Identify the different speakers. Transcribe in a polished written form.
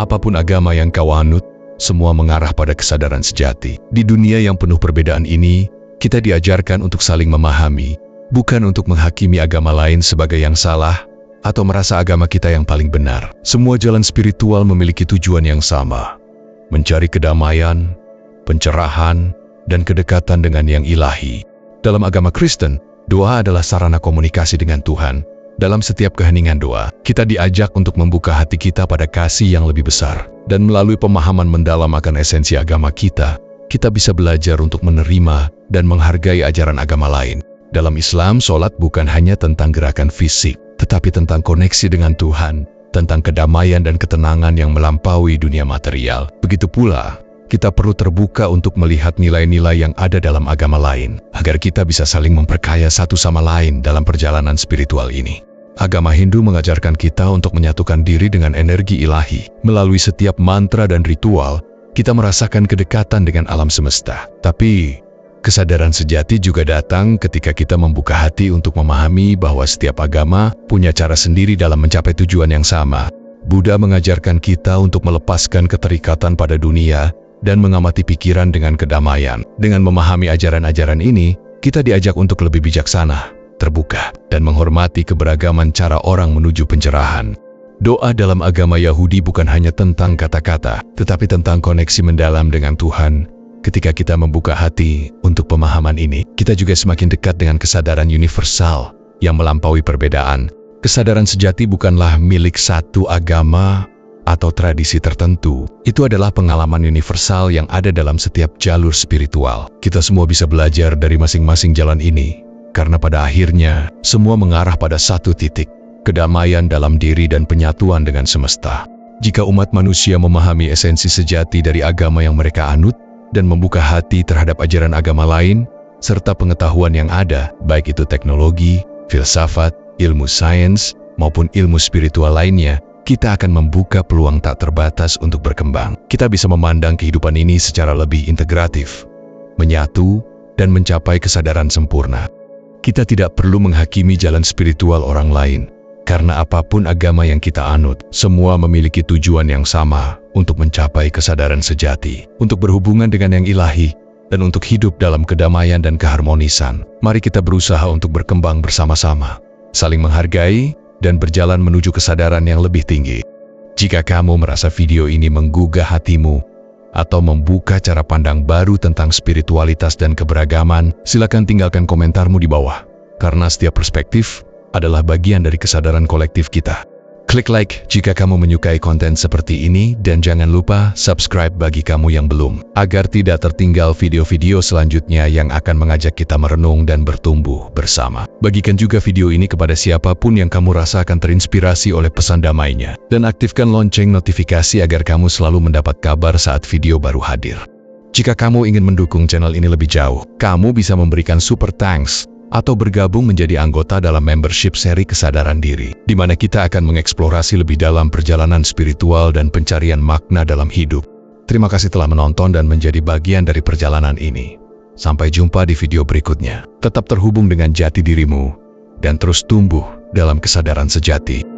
Speaker 1: Apapun agama yang kau anut, semua mengarah pada kesadaran sejati. Di dunia yang penuh perbedaan ini, kita diajarkan untuk saling memahami, bukan untuk menghakimi agama lain sebagai yang salah, atau merasa agama kita yang paling benar. Semua jalan spiritual memiliki tujuan yang sama, mencari kedamaian, pencerahan, dan kedekatan dengan yang ilahi. Dalam agama Kristen, doa adalah sarana komunikasi dengan Tuhan. Dalam setiap keheningan doa, kita diajak untuk membuka hati kita pada kasih yang lebih besar. Dan melalui pemahaman mendalam akan esensi agama kita bisa belajar untuk menerima dan menghargai ajaran agama lain. Dalam Islam, sholat bukan hanya tentang gerakan fisik, tetapi tentang koneksi dengan Tuhan, tentang kedamaian dan ketenangan yang melampaui dunia material. Begitu pula, kita perlu terbuka untuk melihat nilai-nilai yang ada dalam agama lain, agar kita bisa saling memperkaya satu sama lain dalam perjalanan spiritual ini. Agama Hindu mengajarkan kita untuk menyatukan diri dengan energi ilahi. Melalui setiap mantra dan ritual, kita merasakan kedekatan dengan alam semesta. Tapi, kesadaran sejati juga datang ketika kita membuka hati untuk memahami bahwa setiap agama punya cara sendiri dalam mencapai tujuan yang sama. Buddha mengajarkan kita untuk melepaskan keterikatan pada dunia dan mengamati pikiran dengan kedamaian. Dengan memahami ajaran-ajaran ini, kita diajak untuk lebih bijaksana, terbuka, dan menghormati keberagaman cara orang menuju pencerahan. Doa dalam agama Yahudi bukan hanya tentang kata-kata, tetapi tentang koneksi mendalam dengan Tuhan. Ketika kita membuka hati untuk pemahaman ini, kita juga semakin dekat dengan kesadaran universal yang melampaui perbedaan. Kesadaran sejati bukanlah milik satu agama atau tradisi tertentu. Itu adalah pengalaman universal yang ada dalam setiap jalur spiritual. Kita semua bisa belajar dari masing-masing jalan ini, karena pada akhirnya semua mengarah pada satu titik, kedamaian dalam diri dan penyatuan dengan semesta. Jika umat manusia memahami esensi sejati dari agama yang mereka anut dan membuka hati terhadap ajaran agama lain serta pengetahuan yang ada, baik itu teknologi, filsafat, ilmu sains maupun ilmu spiritual lainnya, kita akan membuka peluang tak terbatas untuk berkembang. Kita bisa memandang kehidupan ini secara lebih integratif, menyatu, dan mencapai kesadaran sempurna. Kita tidak perlu menghakimi jalan spiritual orang lain, karena apapun agama yang kita anut, semua memiliki tujuan yang sama untuk mencapai kesadaran sejati, untuk berhubungan dengan yang ilahi, dan untuk hidup dalam kedamaian dan keharmonisan. Mari kita berusaha untuk berkembang bersama-sama, saling menghargai, dan berjalan menuju kesadaran yang lebih tinggi. Jika kamu merasa video ini menggugah hatimu, atau membuka cara pandang baru tentang spiritualitas dan keberagaman, silakan tinggalkan komentarmu di bawah, karena setiap perspektif adalah bagian dari kesadaran kolektif kita. Klik like jika kamu menyukai konten seperti ini, dan jangan lupa subscribe bagi kamu yang belum, agar tidak tertinggal video-video selanjutnya yang akan mengajak kita merenung dan bertumbuh bersama. Bagikan juga video ini kepada siapapun yang kamu rasa akan terinspirasi oleh pesan damainya, dan aktifkan lonceng notifikasi agar kamu selalu mendapat kabar saat video baru hadir. Jika kamu ingin mendukung channel ini lebih jauh, kamu bisa memberikan super thanks atau bergabung menjadi anggota dalam membership seri Kesadaran Diri, di mana kita akan mengeksplorasi lebih dalam perjalanan spiritual dan pencarian makna dalam hidup. Terima kasih telah menonton dan menjadi bagian dari perjalanan ini. Sampai jumpa di video berikutnya. Tetap terhubung dengan jati dirimu, dan terus tumbuh dalam kesadaran sejati.